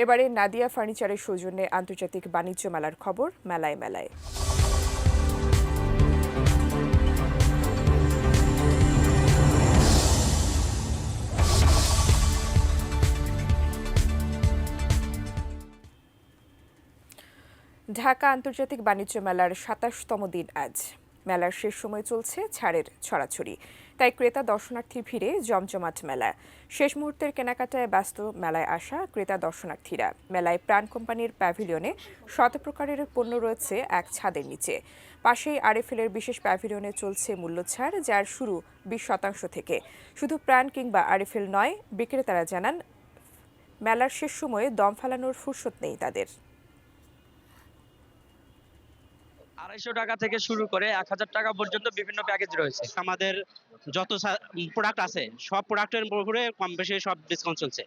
এবারে নাদিয়া ফার্নিচারের সৌজন্যে আন্তর্জাতিক বাণিজ্য মেলার খবর মেলায় মেলায়। ঢাকা আন্তর্জাতিক বাণিজ্য মেলার ২৭তম দিন আজ। মেলার শেষ সময় চলছে ছাড়ের ছড়াছড়ি, তাই ক্রেতা দর্শনার্থীর ভিড়ে জমজমাট মেলা। শেষ মুহূর্তের কেনাকাটায় ব্যস্ত মেলায় আসা ক্রেতা দর্শনার্থীরা। মেলায় প্রাণ কোম্পানির প্যাভিলিয়নে শত প্রকারের পণ্য রয়েছে এক ছাদের নিচে। পাশেই আরএফএলের বিশেষ প্যাভিলিয়নে চলছে মূল্যছাড়, যার শুরু ২০% থেকে। শুধু প্রাণ কিংবা আরএফএল নয়, বিক্রেতারা জানান মেলার শেষ সময়ে দম ফেলানোর ফুরসত নেই তাদের। ২৫০ টাকা থেকে শুরু করে ১,০০০ টাকা পর্যন্ত বিভিন্ন প্যাকেজ রয়েছে। আমাদের যত প্রোডাক্ট আছে সব প্রোডাক্টের উপরে কম বেশি সব ডিসকাউন্ট চলছে।